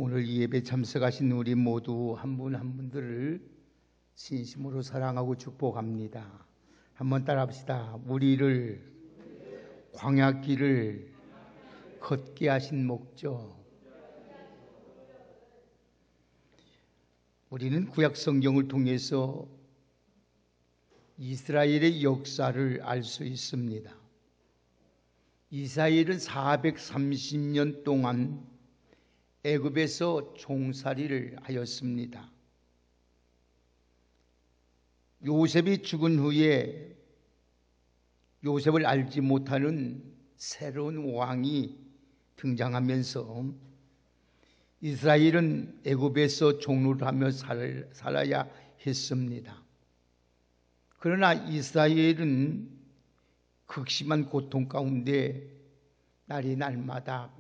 오늘 이 예배 참석하신 우리 모두 한 분 한 분들을 진심으로 사랑하고 축복합니다. 한번 따라합시다. 우리를 광야길을 걷게 하신 목적. 우리는 구약 성경을 통해서 이스라엘의 역사를 알 수 있습니다. 이스라엘은 430년 동안 애굽에서 종살이를 하였습니다. 요셉이 죽은 후에 요셉을 알지 못하는 새로운 왕이 등장하면서 이스라엘은 애굽에서 종로를 하며 살아야 했습니다. 그러나 이스라엘은 극심한 고통 가운데 날이 날마다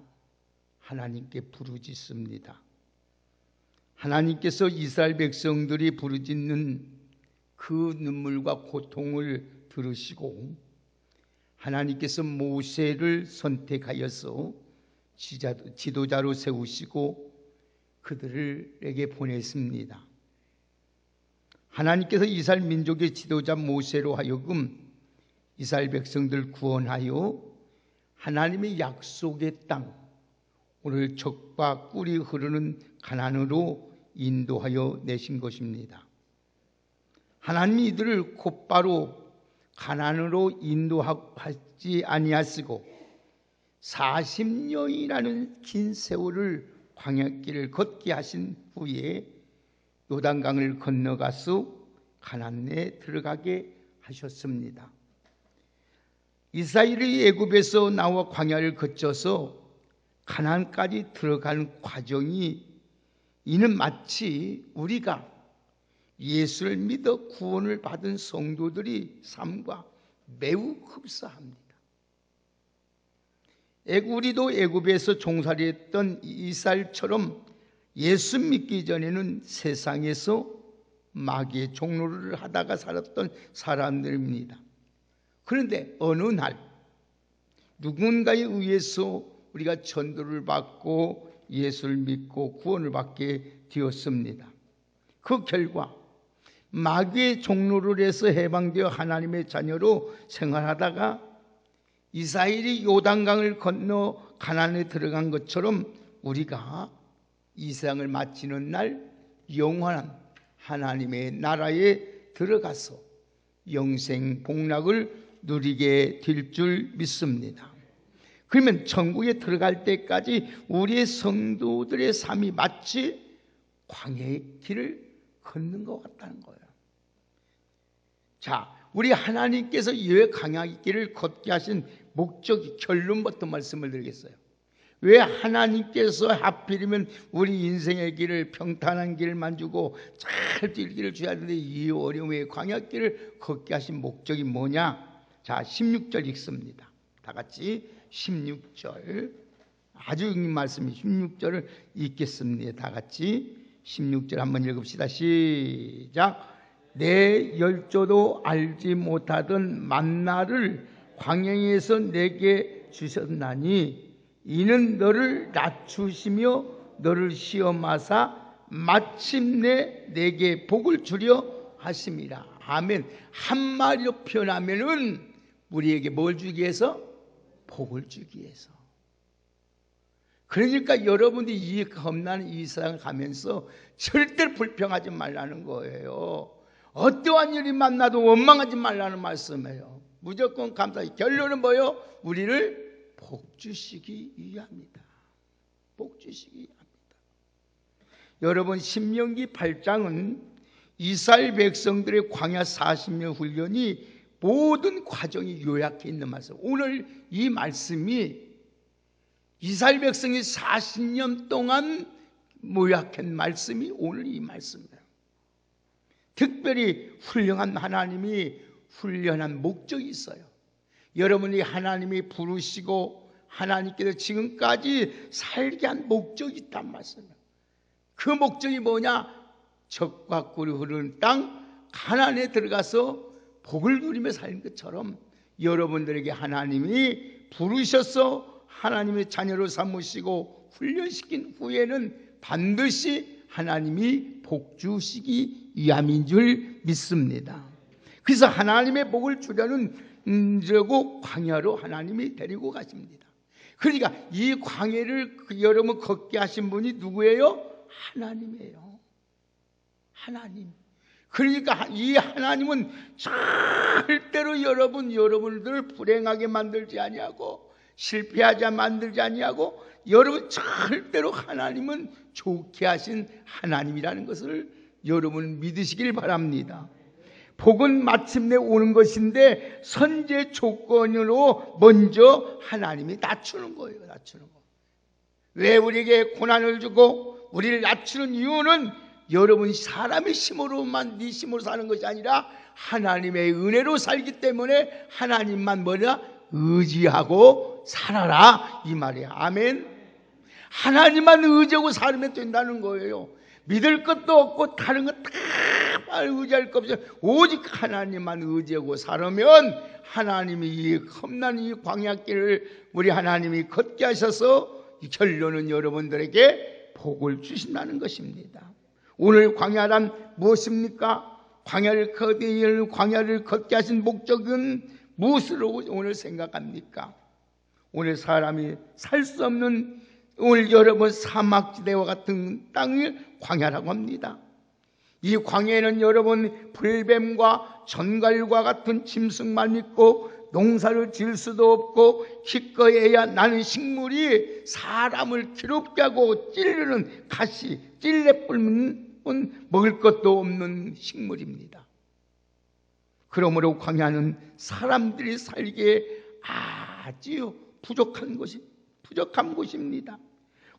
하나님께 부르짖습니다. 하나님께서 이스라엘 백성들이 부르짖는 그 눈물과 고통을 들으시고 하나님께서 모세를 선택하여서 지도자로 세우시고 그들에게 보냈습니다. 하나님께서 이스라엘 민족의 지도자 모세로 하여금 이스라엘 백성들 구원하여 하나님의 약속의 땅, 오늘 젖과 꿀이 흐르는 가나안으로 인도하여 내신 것입니다. 하나님이 이들을 곧바로 가나안으로 인도하지 아니하시고 40년이라는 긴 세월을 광야길을 걷게 하신 후에 요단강을 건너가서 가나안에 들어가게 하셨습니다. 이스라엘이 애굽에서 나와 광야를 거쳐서 가나안까지 들어가는 과정이 이는 마치 우리가 예수를 믿어 구원을 받은 성도들이 삶과 매우 흡사합니다. 우리도 애굽에서 종살이했던 이스라엘처럼 예수 믿기 전에는 세상에서 마귀의 종로를 하다가 살았던 사람들입니다. 그런데 어느 날 누군가에 의해서 우리가 전도를 받고 예수를 믿고 구원을 받게 되었습니다. 그 결과 마귀의 종로를 해서 해방되어 하나님의 자녀로 생활하다가 이스라엘이 요단강을 건너 가나안에 들어간 것처럼 우리가 이 세상을 마치는 날 영원한 하나님의 나라에 들어가서 영생 복락을 누리게 될 줄 믿습니다. 그러면 천국에 들어갈 때까지 우리의 성도들의 삶이 마치 광야의 길을 걷는 것 같다는 거예요. 자, 우리 하나님께서 왜 광야의 길을 걷게 하신 목적이 결론부터 말씀을 드리겠어요. 왜 하나님께서 하필이면 우리 인생의 길을 평탄한 길만 주고 잘 뛸 길을 줘야 되는데 이 어려움의 광야길을 걷게 하신 목적이 뭐냐? 자, 16절 읽습니다. 다 같이 16절, 아주 긴 말씀이 16절을 읽겠습니다. 다 같이 16절 한번 읽읍시다. 시작. 내 열조도 알지 못하던 만나를 광야에서 내게 주셨나니 이는 너를 낮추시며 너를 시험하사 마침내 내게 복을 주려 하심이라. 아멘. 한마디로 표현하면은 우리에게 뭘 주기 위해서? 복을 주기 위해서. 그러니까 여러분들이 이 겁나는 이 세상을 가면서 절대로 불평하지 말라는 거예요. 어떠한 일이 만나도 원망하지 말라는 말씀이에요. 무조건 감사히. 결론은 뭐예요? 우리를 복 주시기 위함이다. 복 주시기 위함이다. 여러분, 신명기 8장은 이스라엘 백성들의 광야 40년 훈련이 모든 과정이 요약해 있는 말씀. 오늘 이 말씀이 이스라엘 백성이 40년 동안 모약한 말씀이 오늘 이 말씀이에요. 특별히 훌륭한 하나님이 훈련한 목적이 있어요. 여러분이 하나님이 부르시고 하나님께서 지금까지 살게 한 목적이 있단 말씀이에요. 그 목적이 뭐냐? 젖과 꿀이 흐르는 땅 가나안에 들어가서 복을 누리며 사는 것처럼 여러분들에게 하나님이 부르셔서 하나님의 자녀로 삼으시고 훈련시킨 후에는 반드시 하나님이 복 주시기 위함인 줄 믿습니다. 그래서 하나님의 복을 주려는 광야로 하나님이 데리고 가십니다. 그러니까 이 광야를 여러분 걷게 하신 분이 누구예요? 하나님이에요. 하나님. 그러니까 이 하나님은 절대로 여러분들을 불행하게 만들지 아니하고 실패하지 만들지 아니하고 여러분 절대로 하나님은 좋게 하신 하나님이라는 것을 여러분 믿으시길 바랍니다. 복은 마침내 오는 것인데 선제 조건으로 먼저 하나님이 낮추는 거예요. 낮추는 거. 왜 우리에게 고난을 주고 우리를 낮추는 이유는 여러분 사람의 힘으로만 네 힘으로 사는 것이 아니라 하나님의 은혜로 살기 때문에 하나님만 의지하고 살아라 이 말이에요. 아멘. 하나님만 의지하고 살면 된다는 거예요. 믿을 것도 없고 다른 것 다 의지할 것 없어요. 오직 하나님만 의지하고 살면 하나님이 이 험난 이 광야길을 우리 하나님이 걷게 하셔서 결론은 여러분들에게 복을 주신다는 것입니다. 오늘 광야란 무엇입니까? 광야를 걷게 하신 목적은 무엇으로 오늘 생각합니까? 오늘 사람이 살 수 없는 오늘 여러분 사막지대와 같은 땅을 광야라고 합니다. 이 광야에는 여러분 불뱀과 전갈과 같은 짐승만 있고 농사를 지을 수도 없고 기꺼이해야 나는 식물이 사람을 괴롭게 하고 찌르는 가시, 찔레뿔은 먹을 것도 없는 식물입니다. 그러므로 광야는 사람들이 살기에 아주 부족한 곳입니다.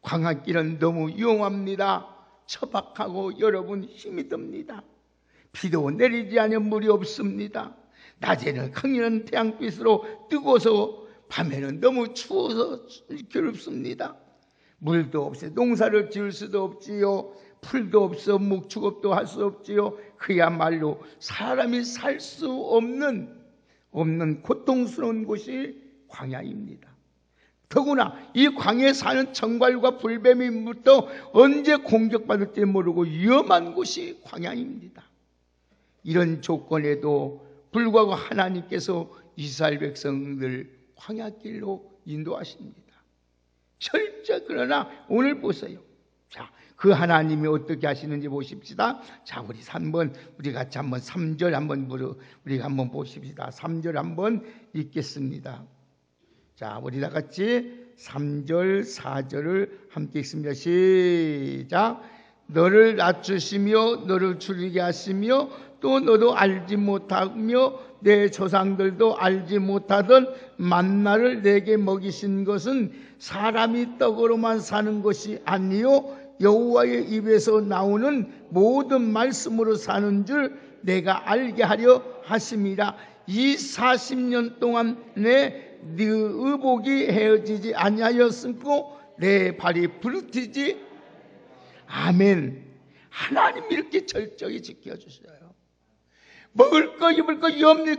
광야길은 너무 위험합니다. 처박하고 여러분 힘이 듭니다. 비도 내리지 않으면 물이 없습니다. 낮에는 강렬한 태양빛으로 뜨거워서 밤에는 너무 추워서 괴롭습니다. 물도 없어 농사를 지을 수도 없지요. 풀도 없어 목축업도 할 수 없지요. 그야말로 사람이 살 수 없는 고통스러운 곳이 광야입니다. 더구나 이 광야에 사는 정갈과 불뱀이부터 언제 공격받을지 모르고 위험한 곳이 광야입니다. 이런 조건에도 불구하고 하나님께서 이스라엘 백성들 광야길로 인도하십니다. 그러나 오늘 보세요. 자, 그 하나님이 어떻게 하시는지 보십시다. 자, 우리 같이 한번 3절 우리가 한번 보십시다. 3절 한번 읽겠습니다. 자, 우리 다 같이 3절, 4절을 함께 읽습니다. 시작. 너를 낮추시며 너를 줄이게 하시며 또 너도 알지 못하며 내 조상들도 알지 못하던 만나를 내게 먹이신 것은 사람이 떡으로만 사는 것이 아니요 여호와의 입에서 나오는 모든 말씀으로 사는 줄 내가 알게 하려 하심이라. 이 40년 동안에 네 의복이 헤어지지 아니하였으므로 내 발이 부르티지. 아멘. 하나님이 이렇게 철저히 지켜주셔요. 먹을 거 입을 거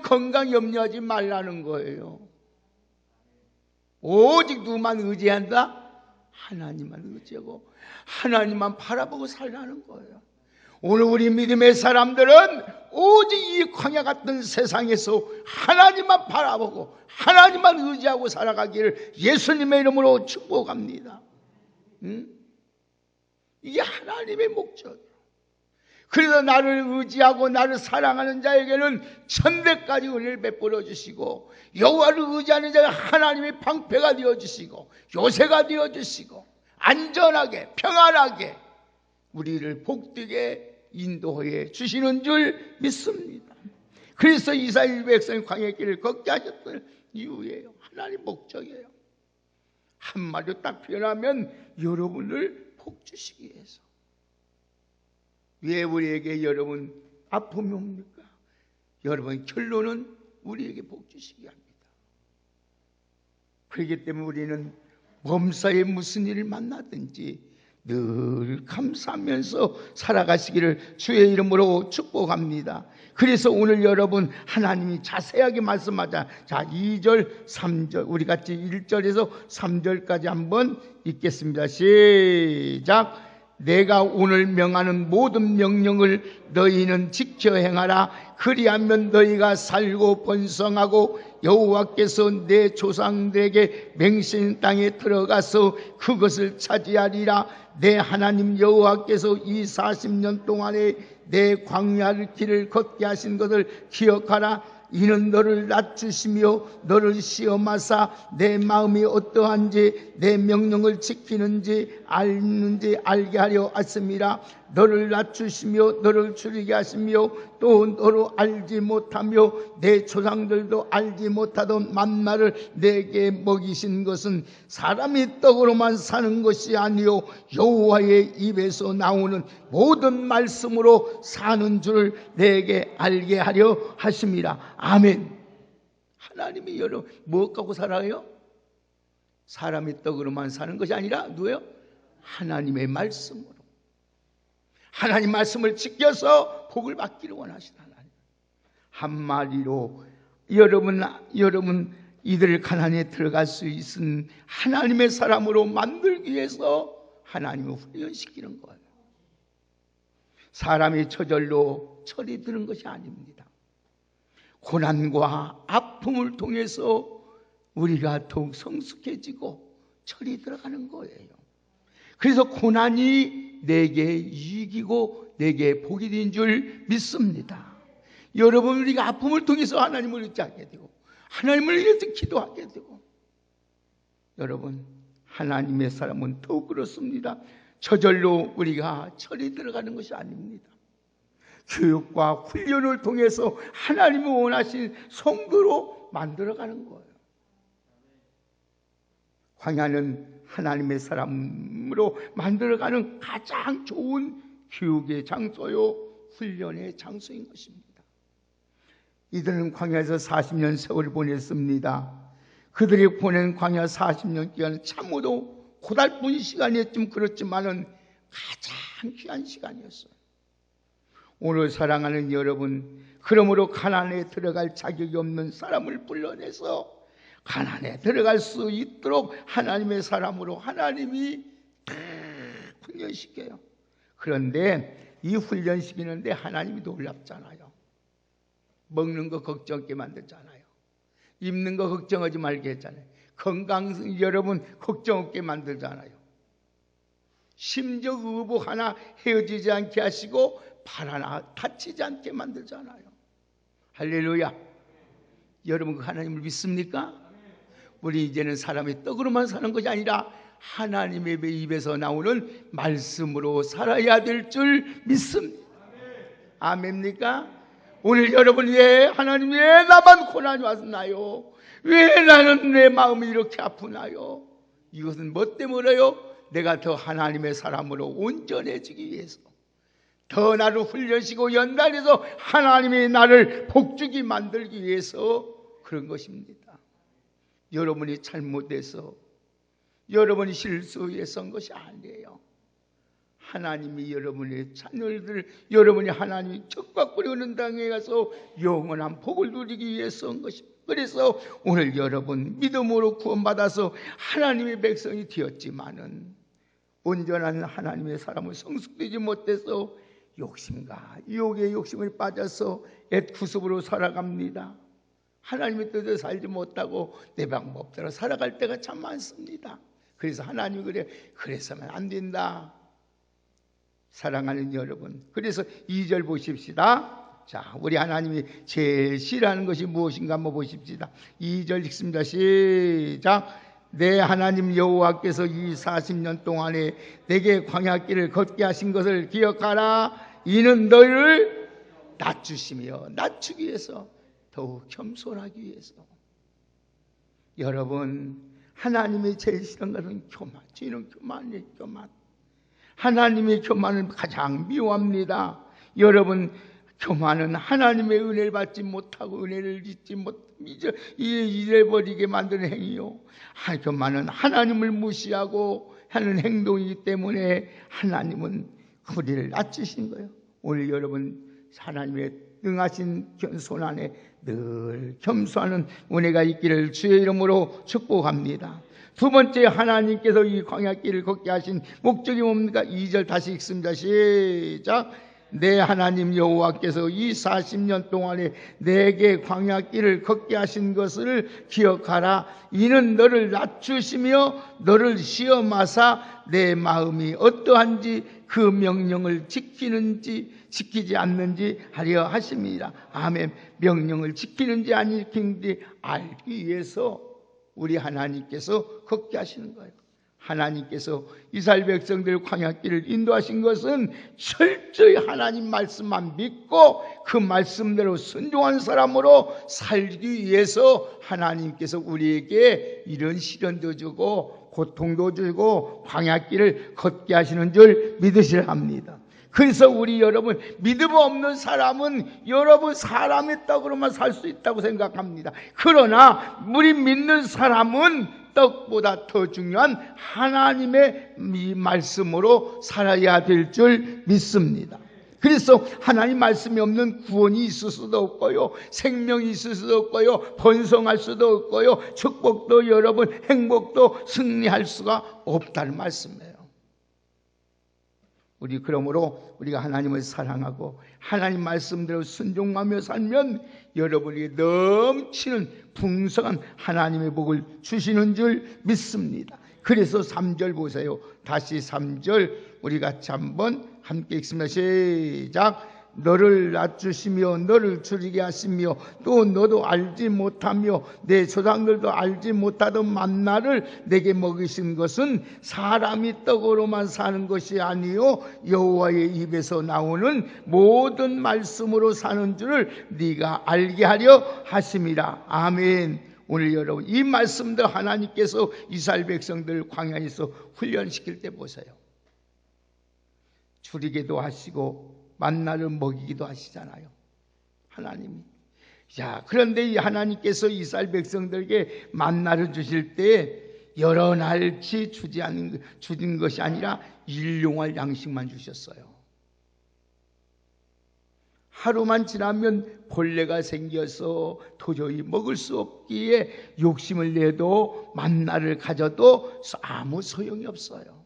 건강 염려하지 말라는 거예요. 오직 누구만 의지한다? 하나님만 의지하고 하나님만 바라보고 살라는 거예요. 오늘 우리 믿음의 사람들은 오직 이 광야 같은 세상에서 하나님만 바라보고 하나님만 의지하고 살아가기를 예수님의 이름으로 축복합니다. 이게 하나님의 목적이에요. 그래서 나를 의지하고 나를 사랑하는 자에게는 천대까지 은혜를 베풀어 주시고 여호와를 의지하는 자가 하나님의 방패가 되어주시고 요새가 되어주시고 안전하게 평안하게 우리를 복되게 인도해 주시는 줄 믿습니다. 그래서 이스라엘 백성이 광야의 길을 걷게 하셨던 이유예요. 하나님 목적이에요. 한마디로 딱 표현하면 여러분을 복 주시기 위해서. 왜 우리에게 여러분 아픔이 옵니까? 여러분 결론은 우리에게 복 주시기 합니다. 그렇기 때문에 우리는 범사에 무슨 일을 만나든지 늘 감사하면서 살아가시기를 주의 이름으로 축복합니다. 그래서 오늘 여러분 하나님이 자세하게 말씀하자. 자, 2절 3절 우리 같이 1절에서 3절까지 한번 읽겠습니다. 시작. 내가 오늘 명하는 모든 명령을 너희는 지켜 행하라. 그리하면 너희가 살고 번성하고 여호와께서 내 조상들에게 맹세한 땅에 들어가서 그것을 차지하리라. 내 하나님 여호와께서 이 40년 동안에 내 광야 길을 걷게 하신 것을 기억하라. 이는 너를 낮추시며 너를 시험하사 내 마음이 어떠한지 내 명령을 지키는지 알는지 알게 하려 하심이라. 너를 낮추시며 너를 줄이게 하시며 또 너로 알지 못하며 내 조상들도 알지 못하던 만나를 내게 먹이신 것은 사람이 떡으로만 사는 것이 아니요 여호와의 입에서 나오는 모든 말씀으로 사는 줄을 내게 알게 하려 하심이라. 아멘. 하나님이 여러분 무엇 갖고 살아요? 사람이 떡으로만 사는 것이 아니라 누구예요? 하나님의 말씀으로. 하나님 말씀을 지켜서 복을 받기를 원하시는 하나님. 한마디로 여러분 이들 가난에 들어갈 수 있는 하나님의 사람으로 만들기 위해서 하나님을 훈련시키는 거예요. 사람이 저절로 철이 드는 것이 아닙니다. 고난과 아픔을 통해서 우리가 더욱 성숙해지고 철이 들어가는 거예요. 그래서 고난이 내게 이익이고 내게 복이 된 줄 믿습니다. 여러분, 우리가 아픔을 통해서 하나님을 의지하게 되고 하나님을 위해서 기도하게 되고, 여러분, 하나님의 사람은 더욱 그렇습니다. 저절로 우리가 철이 들어가는 것이 아닙니다. 교육과 훈련을 통해서 하나님이 원하신 성도로 만들어가는 거예요. 광야는 하나님의 사람으로 만들어가는 가장 좋은 교육의 장소요, 훈련의 장소인 것입니다. 이들은 광야에서 40년 세월을 보냈습니다. 그들이 보낸 광야 40년 기간은 참으로 고달픈 시간이었지만 그렇지만은 가장 귀한 시간이었어요. 오늘 사랑하는 여러분, 그러므로 가나안에 들어갈 자격이 없는 사람을 불러내서 가나안에 들어갈 수 있도록 하나님의 사람으로 하나님이 다 훈련시켜요. 그런데 이 훈련시키는데 하나님이 놀랍잖아요. 먹는 거 걱정 없게 만들잖아요. 입는 거 걱정하지 말게 했잖아요. 건강 여러분 걱정 없게 만들잖아요. 심지어 의복 하나 헤어지지 않게 하시고 발 하나 다치지 않게 만들잖아요. 할렐루야. 여러분, 그 하나님을 믿습니까? 우리 이제는 사람의 떡으로만 사는 것이 아니라 하나님의 입에서 나오는 말씀으로 살아야 될 줄 믿습니다. 아멘입니까? 오늘 여러분, 왜 하나님, 왜 나만 고난이 왔나요? 왜 나는 내 마음이 이렇게 아프나요? 이것은 뭐 때문에요? 내가 더 하나님의 사람으로 온전해지기 위해서, 더 나를 훈련시키고 연단해서 하나님이 나를 복주기 만들기 위해서 그런 것입니다. 여러분이 잘못해서, 여러분이 실수해서 한 것이 아니에요. 하나님이 여러분의 자녀들, 여러분이 하나님이 척박거리는 땅에 가서 영원한 복을 누리기 위해서 한 것입니다. 그래서 오늘 여러분 믿음으로 구원받아서 하나님의 백성이 되었지만은 온전한 하나님의 사람을 성숙되지 못해서 욕심과 유혹의 욕심을 빠져서 옛구습으로 살아갑니다. 하나님의 뜻대로 살지 못하고 내 방법대로 살아갈 때가 참 많습니다. 그래서 하나님이 그래서는 안 된다. 사랑하는 여러분, 그래서 2절 보십시다. 자, 우리 하나님이 제일 싫어하는 것이 무엇인가 한번 보십시다. 2절 읽습니다. 시작. 내 하나님 여호와께서 이 40년 동안에 내게 광야길을 걷게 하신 것을 기억하라. 이는 너희를 낮추시며 낮추기 위해서, 더욱 겸손하기 위해서. 여러분, 하나님이 제일 싫은 것은 교만. 저희는 교만이에요, 교만. 하나님의 교만을 가장 미워합니다. 여러분, 교만은 하나님의 은혜를 받지 못하고 은혜를 잊어버리게 만드는 행위요. 교만은 하나님을 무시하고 하는 행동이기 때문에 하나님은 우리를 낮추신 거예요. 오늘 여러분, 하나님의 능하신 손 안에 늘 겸손하는 은혜가 있기를 주의 이름으로 축복합니다. 두 번째, 하나님께서 이 광야길을 걷게 하신 목적이 뭡니까? 2절 다시 읽습니다. 시작. 내 하나님 여호와께서 이 40년 동안에 내게 광야길을 걷게 하신 것을 기억하라. 이는 너를 낮추시며 너를 시험하사 내 마음이 어떠한지 그 명령을 지키는지 지키지 않는지 하려 하심이라. 아멘. 명령을 지키는지 안 지키는지 알기 위해서 우리 하나님께서 걷게 하시는 거예요. 하나님께서 이스라엘 백성들 광야길을 인도하신 것은 철저히 하나님 말씀만 믿고 그 말씀대로 순종한 사람으로 살기 위해서 하나님께서 우리에게 이런 시련도 주고 고통도 주고 광야길을 걷게 하시는 줄 믿으셔야 합니다. 그래서 우리 여러분, 믿음 없는 사람은 여러분 사람의 떡으로만 살 수 있다고 생각합니다. 그러나 우리 믿는 사람은 떡보다 더 중요한 하나님의 이 말씀으로 살아야 될 줄 믿습니다. 그래서 하나님 말씀이 없는 구원이 있을 수도 없고요, 생명이 있을 수도 없고요, 번성할 수도 없고요, 축복도 여러분 행복도 승리할 수가 없다는 말씀이에요. 우리 그러므로 우리가 하나님을 사랑하고 하나님 말씀대로 순종하며 살면 여러분에게 넘치는 풍성한 하나님의 복을 주시는 줄 믿습니다. 그래서 3절 보세요. 다시 3절 우리 같이 한번 함께 읽습니다. 시작. 너를 낮추시며 너를 줄이게 하시며 또 너도 알지 못하며 내 조상들도 알지 못하던 만나를 내게 먹이신 것은 사람이 떡으로만 사는 것이 아니요 여호와의 입에서 나오는 모든 말씀으로 사는 줄을 네가 알게 하려 하심이라. 아멘. 오늘 여러분 이 말씀들 하나님께서 이스라엘 백성들 광야에서 훈련시킬 때 보세요. 줄이기도 하시고 만나를 먹이기도 하시잖아요, 하나님이. 자, 그런데 이 하나님께서 이스라엘 백성들에게 만나를 주실 때 여러 날치 주신 것이 아니라 일용할 양식만 주셨어요. 하루만 지나면 벌레가 생겨서 도저히 먹을 수 없기에 욕심을 내도 만나를 가져도 아무 소용이 없어요.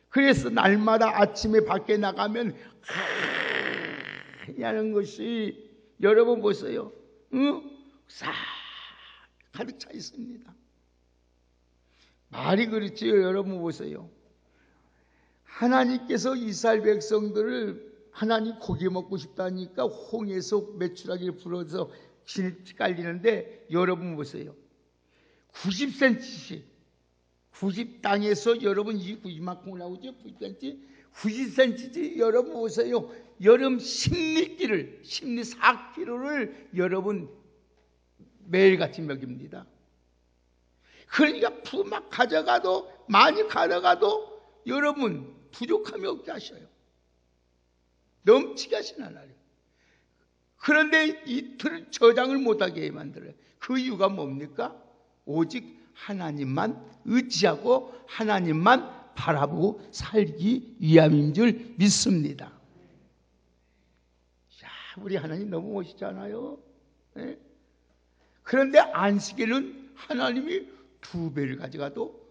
그래서 날마다 아침에 밖에 나가면 하는 것이 여러분 보세요. 싹 가득 차 있습니다. 말이 그렇지요. 여러분 보세요. 하나님께서 이스라엘 백성들을 하나님 고기 먹고 싶다니까 홍해에서 메추라기를 불어서 깔리는데 여러분 보세요. 90cm씩 90 땅에서 여러분 이만큼 나오죠? 90cm? 90cm지 여러분 보세요. 여름 십리끼를 14kg를 여러분 매일같이 먹입니다. 그러니까 막 가져가도 많이 가져가도 여러분 부족함이 없게 하셔요. 넘치게 하신 하나님. 그런데 이틀 저장을 못하게 만들어요. 그 이유가 뭡니까? 오직 하나님만 의지하고 하나님만 바라보고 살기 위함인 줄 믿습니다. 야, 우리 하나님 너무 멋있잖아요. 네? 그런데 안식일은 하나님이 2배를 가져가도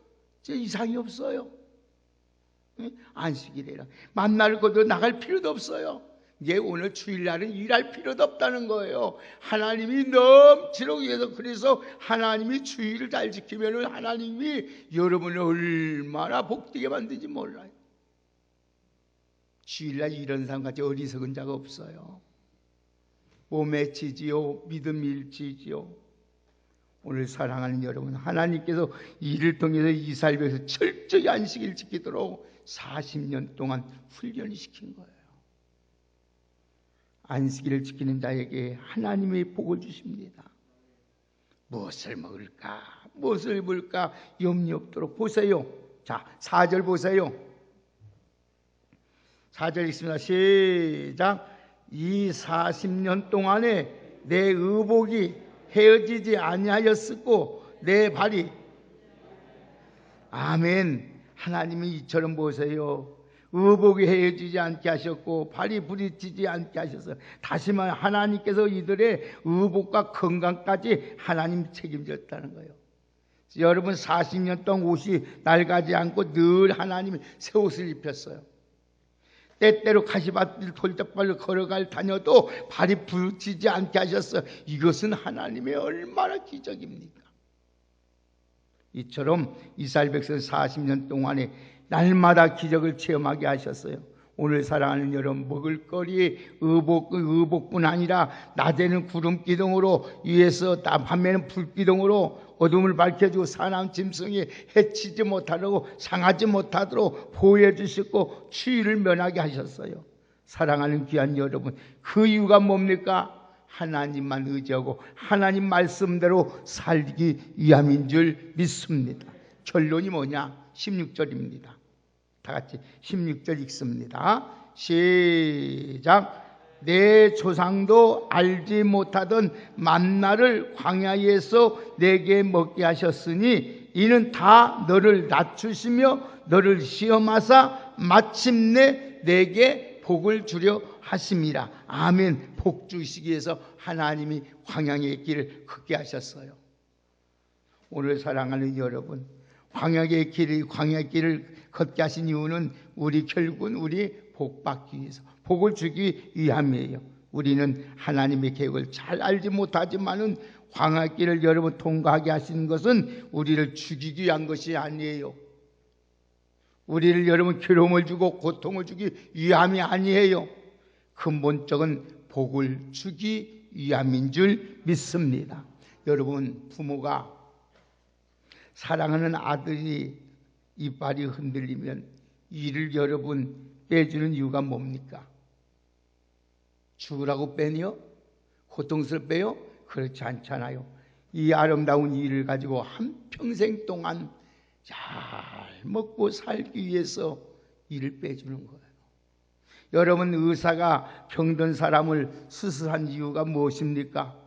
이상이 없어요. 네? 안식일이라 만나를 거둬 나갈 필요도 없어요. 이제 오늘 주일날은 일할 필요도 없다는 거예요. 하나님이 넘치도록 위해서. 그래서 하나님이 주일을 잘 지키면 하나님이 여러분을 얼마나 복되게 만든지 몰라요. 주일날 이런 사람같이 어리석은 자가 없어요. 몸에 지지요 믿음이 일치지요. 오늘 사랑하는 여러분, 하나님께서 이를 통해서 이스라엘에서 철저히 안식일 지키도록 40년 동안 훈련을 시킨 거예요. 안식일을 지키는 자에게 하나님의 복을 주십니다. 무엇을 먹을까, 무엇을 입을까 염려 없도록. 보세요. 자, 4절 보세요. 4절 읽습니다. 시작. 이 40년 동안에 내 의복이 헤어지지 아니하였었고 내 발이, 아멘. 하나님이 이처럼 보세요. 의복이 헤어지지 않게 하셨고 발이 부딪히지 않게 하셨어요. 다시 말해 하나님께서 이들의 의복과 건강까지 하나님 책임졌다는 거예요. 여러분 40년 동안 옷이 낡아지 않고 늘 하나님이 새 옷을 입혔어요. 때때로 가시밭길 돌짝발로 걸어갈 다녀도 발이 부르치지 않게 하셨어요. 이것은 하나님의 얼마나 기적입니까? 이처럼 이스라엘 백성 40년 동안에 날마다 기적을 체험하게 하셨어요. 오늘 사랑하는 여러분, 먹을거리에 의복뿐 아니라 낮에는 구름 기둥으로, 위에서 밤에는 불 기둥으로 어둠을 밝혀주고 사나운 짐승이 해치지 못하도록, 상하지 못하도록 보호해 주셨고 추위를 면하게 하셨어요. 사랑하는 귀한 여러분, 그 이유가 뭡니까? 하나님만 의지하고 하나님 말씀대로 살기 위함인 줄 믿습니다. 결론이 뭐냐? 16절입니다. 다 같이 16절 읽습니다. 시작. 내 조상도 알지 못하던 만나를 광야에서 내게 먹게 하셨으니 이는 다 너를 낮추시며 너를 시험하사 마침내 내게 복을 주려 하심이라. 아멘. 복 주시기 위해서 하나님이 광야의 길을 걷게 하셨어요. 오늘 사랑하는 여러분, 광야의 길을 걷게 하신 이유는 결국은 우리 복 받기 위해서, 복을 주기 위함이에요. 우리는 하나님의 계획을 잘 알지 못하지만은 광야길을 여러분 통과하게 하시는 것은 우리를 죽이기 위한 것이 아니에요. 우리를 여러분 괴로움을 주고 고통을 주기 위함이 아니에요. 근본적인 복을 주기 위함인 줄 믿습니다. 여러분, 부모가 사랑하는 아들이 이빨이 흔들리면 이를 여러분 빼주는 이유가 뭡니까? 죽으라고 빼니요? 고통스럽게 빼요? 그렇지 않잖아요. 이 아름다운 이를 가지고 한평생 동안 잘 먹고 살기 위해서 이를 빼주는 거예요. 여러분, 의사가 병든 사람을 수술한 이유가 무엇입니까?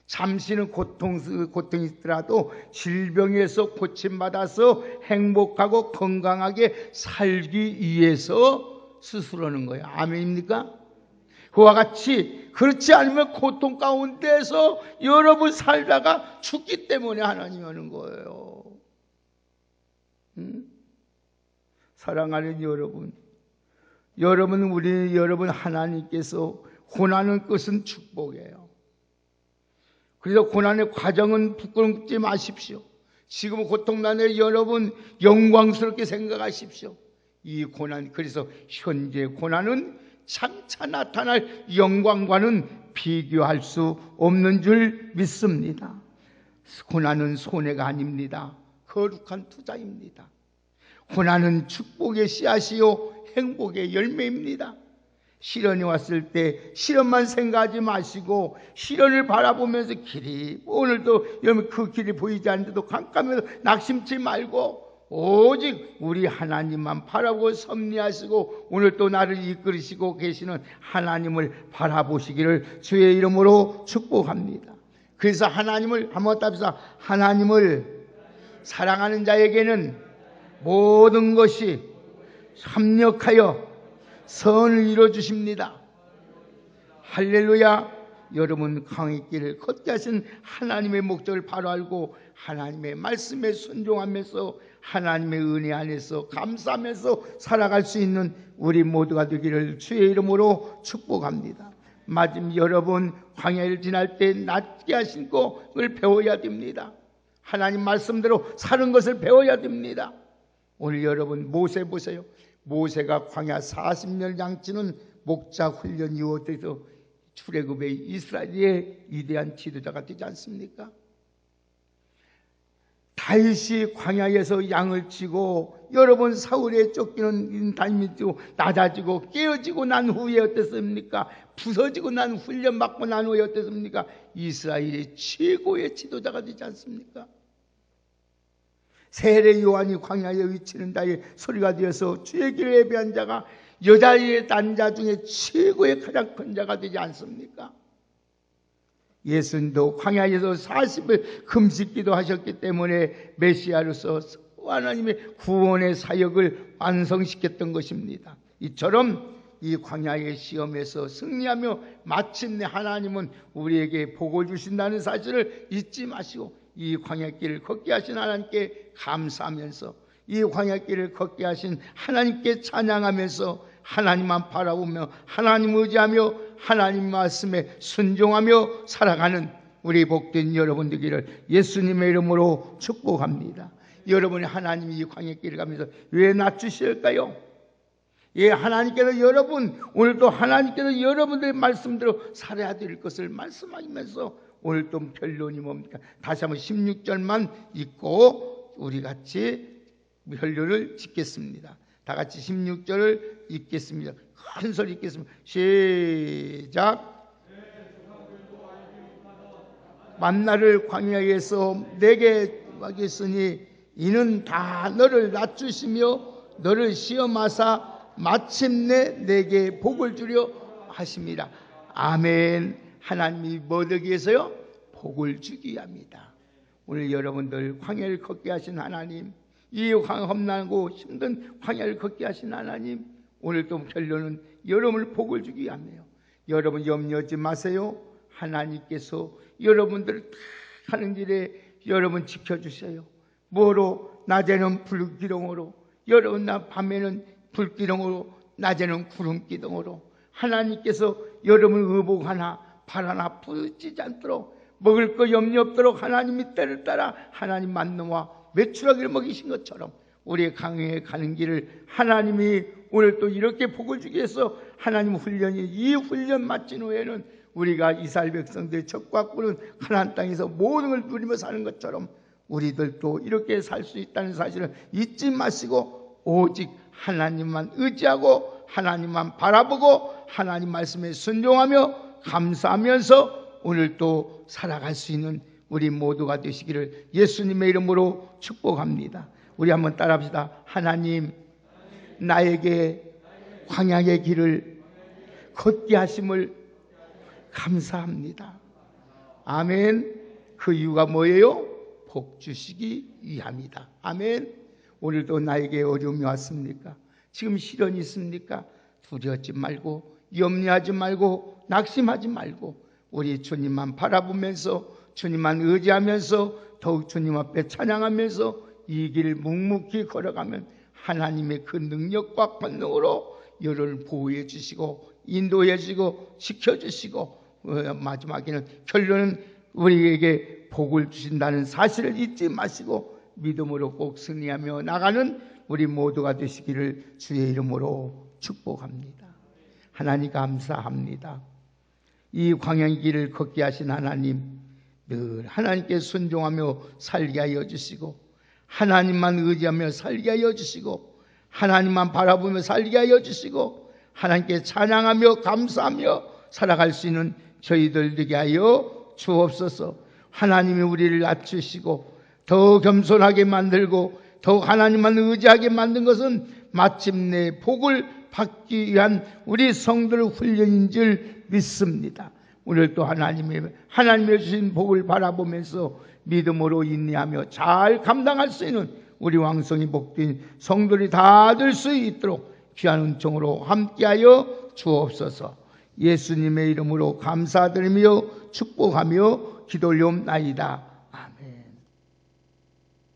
잠시는 고통이 있더라도 질병에서 고침받아서 행복하고 건강하게 살기 위해서 수술하는 거예요. 아멘입니까? 그와 같이 그렇지 않으면 고통 가운데서 여러분 살다가 죽기 때문에 하나님이 하는 거예요. 사랑하는 여러분, 여러분 하나님께서 고난을 것은 축복이에요. 그래서 고난의 과정은 부끄럽지 마십시오. 지금 고통난에 여러분 영광스럽게 생각하십시오. 이 고난, 그래서 현재 고난은 장차 나타날 영광과는 비교할 수 없는 줄 믿습니다. 고난은 손해가 아닙니다. 거룩한 투자입니다. 고난은 축복의 씨앗이요 행복의 열매입니다. 시련이 왔을 때 시련만 생각하지 마시고 시련을 바라보면서 길이, 오늘도 여러분 그 길이 보이지 않는데도 깜깜해서 낙심치 말고 오직 우리 하나님만 바라보고 섭리하시고 오늘 또 나를 이끌으시고 계시는 하나님을 바라보시기를 주의 이름으로 축복합니다. 그래서 하나님을 한번 답해서, 하나님을 사랑하는 자에게는 모든 것이 합력하여 선을 이루어주십니다. 할렐루야. 여러분 광야의 길을 걷게 하신 하나님의 목적을 바로 알고 하나님의 말씀에 순종하면서 하나님의 은혜 안에서 감사하면서 살아갈 수 있는 우리 모두가 되기를 주의 이름으로 축복합니다. 마지막 여러분 광야를 지날 때 낫게 하신 것을 배워야 됩니다. 하나님 말씀대로 사는 것을 배워야 됩니다. 오늘 여러분 모세 보세요. 모세가 광야 40년 양치는 목자 훈련 이후부터 출애굽의 이스라엘의 위대한 지도자가 되지 않습니까? 다윗이 광야에서 양을 치고 여러분 사울에 쫓기는 다니면서 낮아지고 깨어지고 난 후에 어땠습니까? 부서지고 난 훈련 받고 난 후에 어땠습니까? 이스라엘의 최고의 지도자가 되지 않습니까? 세례 요한이 광야에 위치는 자의 소리가 되어서 주의 길을 예배한 자가 여자의 단자 중에 최고의 가장 큰 자가 되지 않습니까? 예수님도 광야에서 40일 금식기도 하셨기 때문에 메시아로서 하나님의 구원의 사역을 완성시켰던 것입니다. 이처럼 이 광야의 시험에서 승리하며 마침내 하나님은 우리에게 복을 주신다는 사실을 잊지 마시고 이 광야길을 걷게 하신 하나님께 감사하면서, 이 광야길을 걷게 하신 하나님께 찬양하면서, 하나님만 바라보며 하나님 의지하며 하나님 말씀에 순종하며 살아가는 우리 복된 여러분 되기를 예수님의 이름으로 축복합니다. 여러분이 하나님이 이 광야길을 가면서 왜 낮추실까요? 예, 하나님께서 오늘도 하나님께서 여러분들의 말씀대로 살아야 될 것을 말씀하시면서 오늘 또 결론이 뭡니까? 다시 한번 16절만 읽고 우리 같이 결론을 짓겠습니다. 다 같이 16절을 읽겠습니다. 큰 소리 읽겠습니다. 시작. 만나를 광야에서 내게 하겠으니 이는 다 너를 낮추시며 너를 시험하사 마침내 내게 복을 주려 하십니다. 아멘. 하나님이 뭐 되기 위해서요? 복을 주기 합니다. 오늘 여러분들 광야를 걷게 하신 하나님, 이 험난하고 힘든 광야를 걷게 하신 하나님, 오늘 또 결론은 여러분을 복을 주기 위함이에요. 여러분 염려하지 마세요. 하나님께서 여러분들을 다 하는 길에 여러분 지켜주세요. 뭐로? 낮에는 불기둥으로, 여러분 밤에는 불기둥으로, 낮에는 구름기둥으로 하나님께서 여러분 의복 하나 발 하나 부딪히지 않도록, 먹을 거 염려 없도록 하나님이 때를 따라 하나님 만나와 메추라기를 먹이신 것처럼 우리의 강에 가는 길을 하나님이 오늘 또 이렇게 복을 주기 위해서 하나님 훈련이, 이 훈련 마친 후에는 우리가 이스라엘 백성들의 젖과 꿀은 가나안 땅에서 모든 걸 누리며 사는 것처럼 우리들도 이렇게 살 수 있다는 사실을 잊지 마시고 오직 하나님만 의지하고 하나님만 바라보고 하나님 말씀에 순종하며 감사하면서 오늘 또 살아갈 수 있는 우리 모두가 되시기를 예수님의 이름으로 축복합니다. 우리 한번 따라합시다. 하나님, 나에게 광야의 길을 걷게 하심을 감사합니다. 아멘. 그 이유가 뭐예요? 복 주시기 위함이다. 아멘. 오늘도 나에게 어려움이 왔습니까? 지금 시련이 있습니까? 두려워하지 말고 염려하지 말고 낙심하지 말고 우리 주님만 바라보면서 주님만 의지하면서 더욱 주님 앞에 찬양하면서 이 길을 묵묵히 걸어가면 하나님의 그 능력과 권능으로 여러분을 보호해 주시고 인도해 주시고 지켜주시고 마지막에는 결론은 우리에게 복을 주신다는 사실을 잊지 마시고 믿음으로 꼭 승리하며 나가는 우리 모두가 되시기를 주의 이름으로 축복합니다. 하나님 감사합니다. 이 광야의 길을 걷게 하신 하나님, 늘 하나님께 순종하며 살게 하여 주시고 하나님만 의지하며 살게 하여 주시고 하나님만 바라보며 살게 하여 주시고 하나님께 찬양하며 감사하며 살아갈 수 있는 저희들 되게 하여 주옵소서. 하나님이 우리를 낮추시고 더 겸손하게 만들고 더 하나님만 의지하게 만든 것은 마침내 복을 받기 위한 우리 성도의 훈련인 줄 믿습니다. 오늘 또 하나님이 주신 복을 바라보면서 믿음으로 인내하며 잘 감당할 수 있는 우리 왕성이 복된 성도들이 다 될 수 있도록 귀한 은총으로 함께하여 주옵소서. 예수님의 이름으로 감사드리며 축복하며 기도올리옵나이다.